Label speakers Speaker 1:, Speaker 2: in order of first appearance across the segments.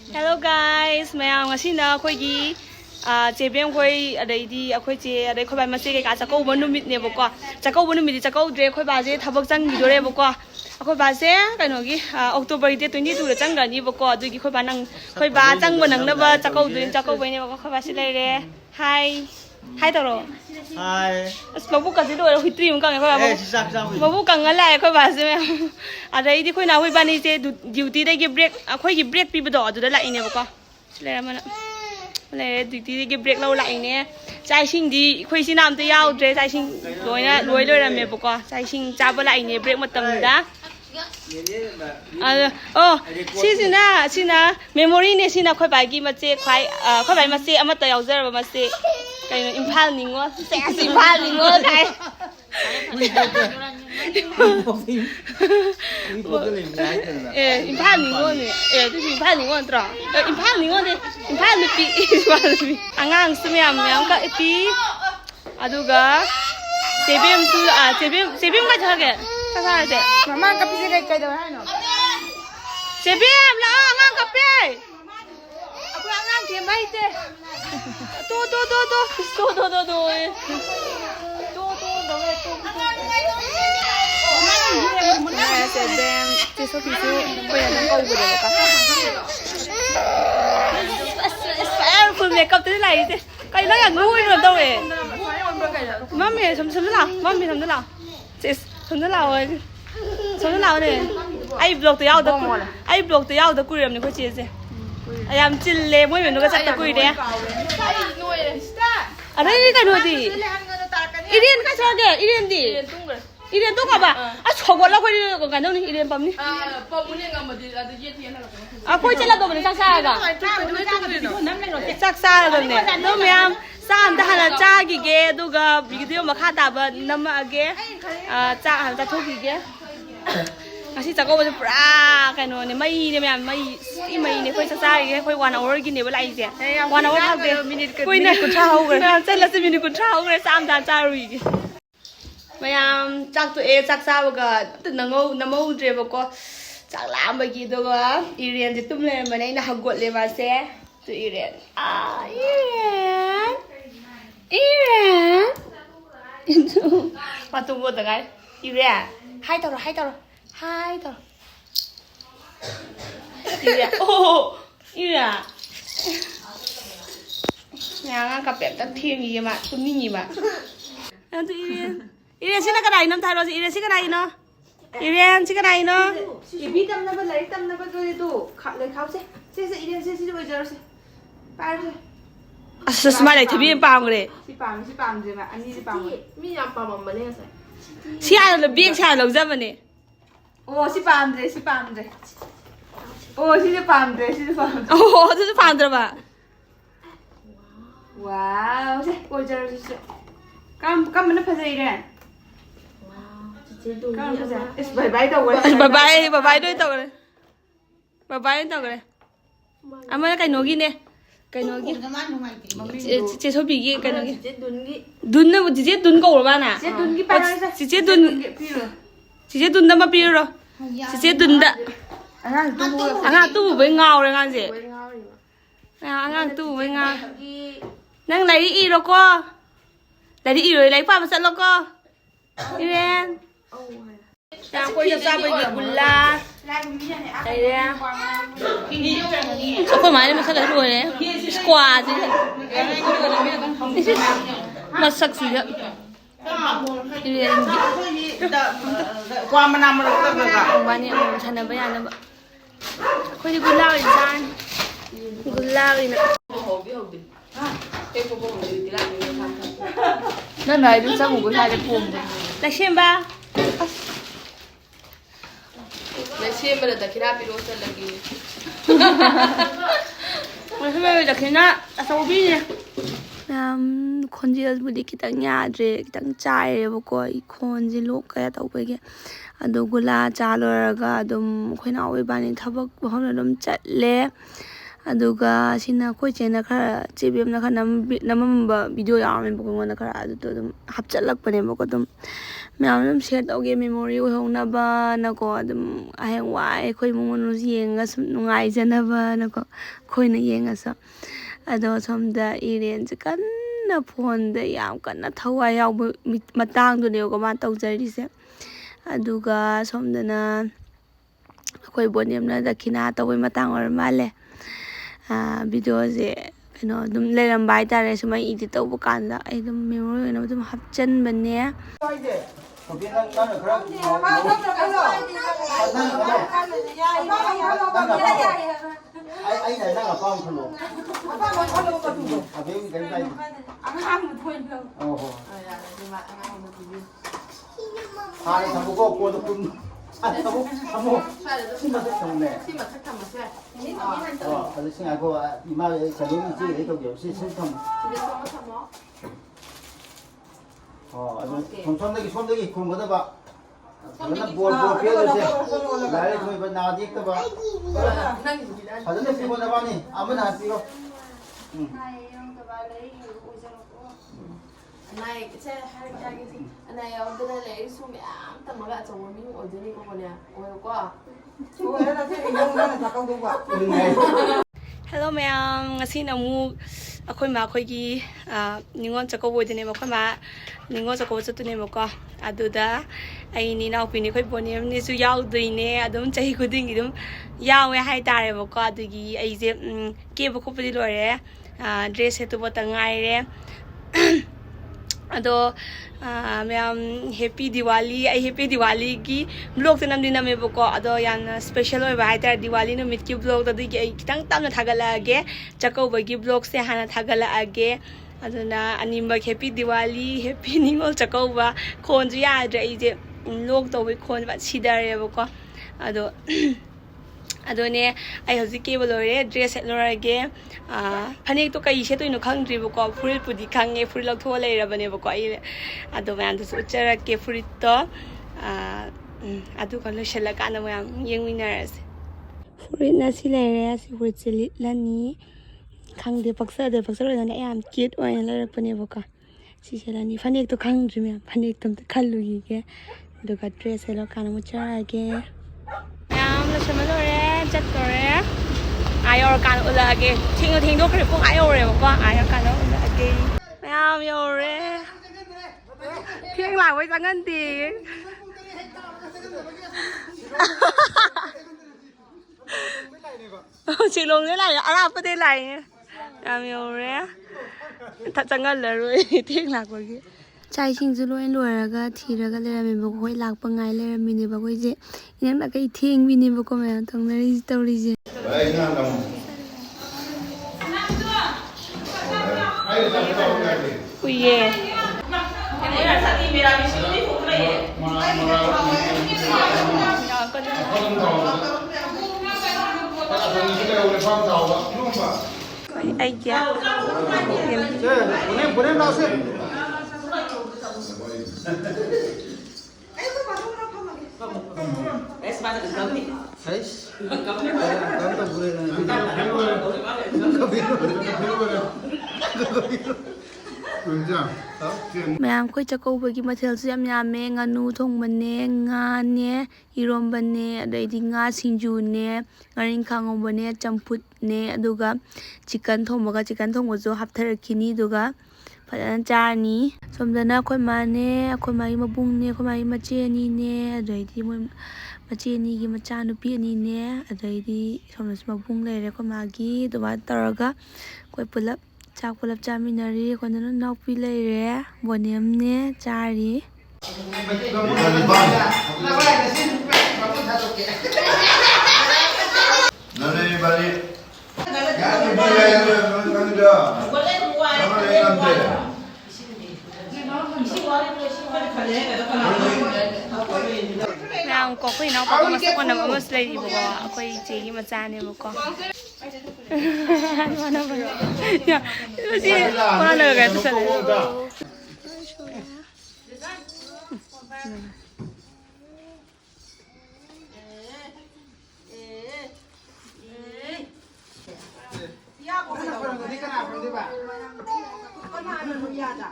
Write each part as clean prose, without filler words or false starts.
Speaker 1: Hello guys, mayam ngasina akhoi chebem khoi adaidi akhoi che adai khoi ba mase ke ka Chakkouba numit ne boko Chakkouba numit di Chakkouba dre khoi ba je thabak chang gi dore boko akhoi ba se kaino gi October date 22 da chang ga ni boko adu gi khoi ba nang khoi ba chang banang na ba Chakkouba ne boko khoi ba se lai re hi taro
Speaker 2: Hi.
Speaker 1: Babu ka jido hui tri mun kang khoi ba babu kang ala khoi ba se adai di khoi na hoi ba ni se duty dai gi break akhoi gi break pi ba do adu da lai ne boko lai manaเลยดีๆเบรกเราไหลเนี่ยใจชิงดีคุยชิน้ำตัวยาวเจ๊ใจชิงรวยนะรวยเลยนะเมียบอกว่าใจชิงจ้าบ่ไหลเนี่ยเบรกมาตั้งด้าโอ้ชินะเมมโมรี่เนี่ยชินะค่อยไปกี่มาเจ๊ค่อยไปมาเจ๊เอามาตัวยาวเจอร์มาเจ๊ไก่อิมพาลนิงวะแซ่อิมพาลนิงวะไก่อิมพาลนิงวะเนี่ยที่อิมพาลนิงวะตรออิมพาลนิงวะเนี่ยอิมพาลนิปีอ่างสมัยยังก็อีปีอะดูกะเซเบียมซูเซเบียมก็จะแก่ถ้าอะไรเจ๊มากับพี่เจ๊ไก่เดี๋ยวให้หน่อยเซเบียมแล้วอ่างกับพี่เอาไปอ่างเทียมไปเจ๊ตัว这手皮书不然能搞不了吧？分别搞得来的，搞那样我也到哎。妈咪什么啦？妈咪什么啦？这什么啦？我什么啦？呢？哎，blog 都要的，哎，blog 都要的，贵人你快接着。哎呀，真嘞，我以为那个啥都贵的。啊，那个多的。一年干啥的？一年的。一年多个吧？啊，超过了会个感动你一年ปั๊มนี่ปั๊มนี่ก็มาดีอะเย็ดเย็นแล้วอ่ะค่อยจะละตัวมันซักซ่าก็ซักซ่าแล้วเนี่ยตัวเมียสามทหารจ้ากี่เกดูก็วิดีโอมาฆ่าตาบน้ำมาเกจ้าหันจะทุกกี่เกอาชีพChakkoubaจะปลากันโน่เนี่ยไม่เนี่ยไม่เนี่ยค่อยซักซ่ากี่ค่อยวันเอาไว้กินเนี่ยเวลาอีเสียวันเอาไว้พักเดียวค่อยเนี่ยกุนเช้าเลยเส้นละ10 มินิกุนเช้าเลยสามทหารจ้ารู้อีกพยายามจักตัวเองจักซาบก็ตื่นน้ำมูเจ็บก็จักล้างไปกี่ตัวก็อีเรียนจะตุ้มเลยมันนี่น่าหักกดเลยมาเซ่ตัวอีเรียนมาตุ้มกดตัวไงอีเรียนให้ตัวอีเรียนโอ้อีเรียนยังงั้นกับแบบตั้งเที่ยงยี่มาตุ้มนี่ยี่มาแล้วตัวอีเรียนIrian sih nak kedai nam thai rosi Irian sih kedai no Irian sih kedai no
Speaker 3: Ibi tam na ba lai tam na ba tu itu le khao se Irian se ba jar se par se
Speaker 1: asa smai lai thabi pam gre
Speaker 3: si pam je ma ani si pam mi yam pam ma ne sa
Speaker 1: si a le biak cha lo za bane
Speaker 3: oh si pam je oh si pam
Speaker 1: oh tu pam de ba
Speaker 3: wow se ba jar se kam mana phase Irian bye bye tao
Speaker 1: đôi tao rồi bye tao rồi à mà cái nồi kia chế số bị cái nồi kia đun nó chỉ chế đun cầu rồi bạn à chỉ chế đun đâm mà pi rồi chỉ chế đun đã anh tu với ngào rồi anh gì anh tu với ngào năng lấy đi y rồi co lấy đi y rồi lấy pha mà sẵn lo co Irian đang quay ra bên kia gula đây đây có máy mà sao lại đuổi đấy squat gì nó sắc gì vậy Irian
Speaker 2: qua mà nằm được tất cả
Speaker 1: bạn này ông thằng nào bây giờ nó quay đi gula rồi sao gula rồi nè
Speaker 3: nó này đứng sau một cái hai cái phùm
Speaker 1: lại xem ba
Speaker 3: lại xem bây giờ đặt cái video sẽ lagi
Speaker 1: mà sao bây giờ cái nó sao biết nèคนที่บุรีกิตังยาเจกิตังใจเลยบอกว่าอีคนที่ลูกก็จะต้องไปแกดูกุลาจาลแล้วก็ดูคนเอาไว้บ้านนี้ทับบอกว่าเราดมจัดเลย aduga sina koi chena khara chebem na khana namamba video yaame bokon na khara adu to dum hapchalak pane boko dum myam share tawge memory hona ba na ko dum aheng wai khoi mumunu yenga sum nungai jana ba na ko khoi na yenga sa ado somda iren kan na phone da yam kana thawai yaw matang du ne ko ma tawjari se aduga somdana koi bonem na dakina tawai matang or male video je kano dum leram bai tare sumai edit tawbu kanda ai dum memory na dum hapchan bane
Speaker 2: 손대기 그런 거다 봐. 그러나 볼 피해야지. 나를 거의 뭐 나가지 있다 봐. 사전에 피고 나가니 아무나 안 피고.
Speaker 4: này cái xe hai cái gì này ông tên là lấy xuống mẹ tầm mà gạ chồng mình ở dưới này có nè ôi quá
Speaker 1: Hello ma'am, ngasi na mu akoy ma akoy gi Ningol Chakkouba dine mo akoy ma Ningol Chakkouba chu ne mo ko aduda ai ni na opini khoi bonem ni su yaw duine adum chahi khuding idum yawe hai tare mo ko adugi ai je ke bo khopdi lore dress hetu bo tangai re ado ma'am happy Diwali ai happy Diwali ki vlog tanam dina me boko ado yan special oi bai tar Diwali no mit ki vlog da di ai kitang tam na thagala age Chakkouba gi vlog se hana thagala age aduna animba happy Diwali happy Ningol Chakkouba khon ju ya dra ai je vlog to wi khon ba sidare boko ado adone ai hoji ke bolore dress lorage phanek to kai se to ino khangdri boko furil pudi khange furil lok tho lai rabane boko ai ado man to uchara ke furit to adu kan lo shela kana mo yengminar ase furit na si lai re si furit se lani khangde paksa na am kit oi la rakpane boko si selani phanek to khangdri me phanek tam ta khallu gi ke duga dress lo kana mo chara ge la samalore chat kore ayor kan ulage thing do khre pung ayor ko ayor kan ulage ma'am yore thieng la với jangan ti chị lùng thế này à cái tên này ma'am yore thật jangan là rồi thieng la của kia chai ching zu loi loiraga thiraga lerame bo khoi lakpa ngai lerame ne ba khoi je yang na kai thing bi ne bo ko me thang na ri story je uye ai kya
Speaker 2: 보내 나오세.
Speaker 1: Ma'am koi Chakkouba gi mathel su yam yame nganu thongmane nga ne irombane adaidi nga singju ne ngaring khangobane champut ne aduga chicken thongbaga chicken thongbo jo haptharakhini duga fadan charni somdana khoi mane khoi mai mabung ne khoi mai mache ni ne adaidi moi mache ni gi macha nupi ani ne adaidi somnas mabung leire khoi magi duba taraga khoi pulap chak pulap chaminari khonana naupi leire bonem ne chari Nào có cái nào có mà con nào mà slay đi bộ cái gì mà cha này bộ con mana mana ya gì mana được cái thứ
Speaker 2: không đi bà.
Speaker 3: Con hai mình một giặt à?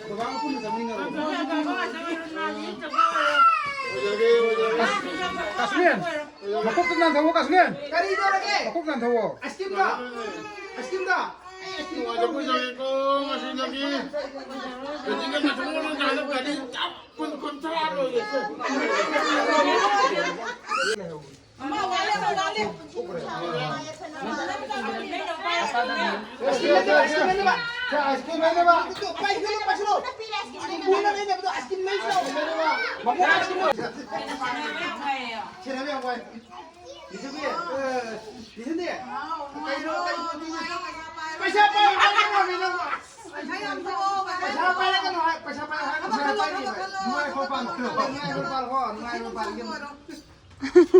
Speaker 2: Tôi báo cũng là mình rồi.
Speaker 5: Kasmin, makuk nan tawo Kasmin.
Speaker 2: Cái đi đâu đấy?
Speaker 5: Makuk nan tawo.
Speaker 2: Askim đó. Askim đó.
Speaker 6: Aku jangan kau masih lagi. Jadi kan macam mana kalau tadi pun kontra loh gitu.
Speaker 2: Askim ini pak. Askim ini pak. Pas dulu pas dulu. Bulan ini betul askim ini pak. Makuk askim. Sini yang quay. Di sini ya. Di sini ya. Kayak dulu kan. Siapa yang ada di dalam? Siapa yang ada? Siapa yang ada? Nuai kopal, nuai kopal kok, nuai kopal gitu.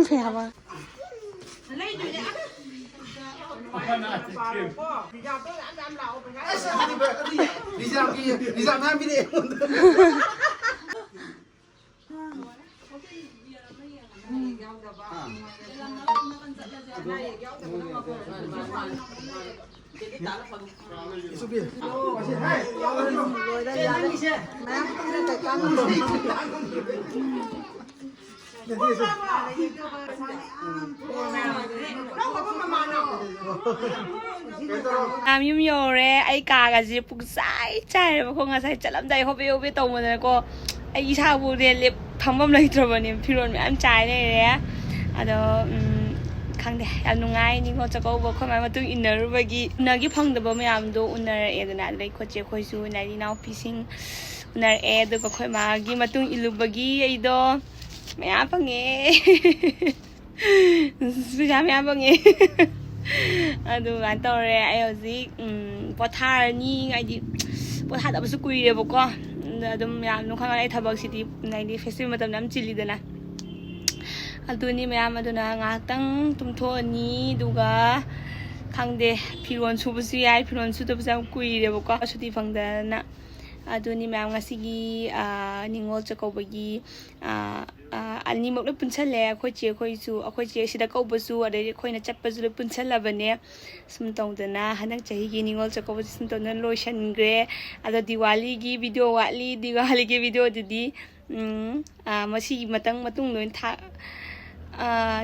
Speaker 1: Siapa?
Speaker 2: Di sana video.
Speaker 1: Yum yore, ai kagasi pugsai chai ba ko ngasai chalamdai hobe hobe tawmona ko ai isa bu de lep thambam leitrabani phiron me am chai ne re ado khangde yam nungai ni ko Chakkouba khoi mai matung inner bagi nagi phangdaba mayam do unar edana lei khoche khoisu nai nau pising unar e do ko khoi ma gi matung ilubagi ai do mayam pange suja mayam pange adu gan tore ai hoji pothar ni ngai di pothar da basu kuire boko adum yam nu khang ai thabak sidi nai di festival matam nam chili dana aduni mayam aduna ngakhtang tumthoni duga khangde phiron subusu yai phiron su dabu jam kuire boko suti phangdana aduni mayam ngasigi Ningol Chakkouba gi ani mok le punchale khoi che khoi su khoi che sida kaubasu adai khoi na chatpasu le punchal labane sum tongdana hanak chahi gi Ningol Chakkouba sum tongna lotion gre ada Diwali gi video Diwali gi video didi masi matang matung loin tha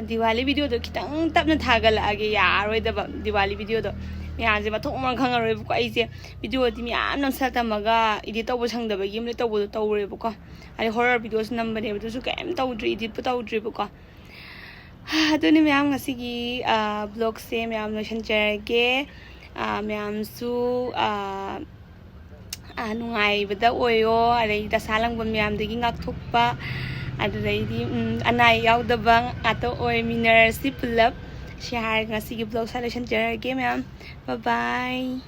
Speaker 1: Diwali video do kitang tapna thagal age yaroi da Diwali video do ꯃꯌꯥꯝꯁꯦ ꯃꯊꯣꯡ ꯃꯔꯝ ꯈꯪꯉꯔꯣꯏꯕꯀꯣ ꯑꯩꯁꯦ ꯚꯤꯗꯤꯑꯣꯗꯤ ꯃꯌꯥꯝ ꯅꯝꯁꯜ ꯊꯝꯃꯒ edit ꯇꯧꯕ ꯁꯪꯗꯕꯒꯤ ꯑꯃ ꯇꯧꯕꯗꯣ ꯇꯧꯔꯦꯕꯀꯣ ꯑꯗꯩ ꯍꯣꯔꯔ ꯚꯤꯗꯤꯑꯣꯁꯨ ꯅꯝꯕꯅꯦꯕ ꯑꯗꯨꯁꯨ ꯀꯩꯝ ꯇꯧꯗ꯭ꯔꯤ ꯏꯗꯤꯠꯄꯨ ꯇꯧꯗ꯭ꯔꯤꯕꯀꯣ ꯑꯗꯨꯅꯤ ꯃꯌꯥꯝ ꯉꯁꯤꯒꯤ ꯕ꯭ꯂꯣꯒꯁꯦ ꯃꯌꯥꯝ ꯂꯣꯏꯁꯤꯟꯖꯔꯒꯦ ꯃꯌꯥꯝꯁꯨ ꯅꯨꯡꯉꯥꯏꯕꯗ ꯑꯣꯏꯌꯣ ꯑꯗꯩ ꯗꯁꯥ ꯂꯪꯕ ꯃꯌꯥꯝꯗꯒꯤ ꯉꯥꯛꯊꯣꯛꯄ ꯑꯗꯨꯗꯩꯗꯤ ꯑꯅꯥ ꯑꯌꯦꯛ ꯌꯥꯎꯗꯕ ꯉꯥꯛꯇ ꯑꯣꯏꯃꯤꯟꯅꯔꯁꯤ ꯄꯨꯜꯂꯞ ꯁꯤ ꯍꯥꯏꯔꯒ ꯉꯁꯤꯒꯤ ꯕ꯭ꯂꯣꯒ ꯁꯦ ꯂꯣꯏꯁꯤꯟꯖꯔꯒꯦ ꯃꯌꯥꯝ ꯕꯥꯏ ꯕꯥꯏ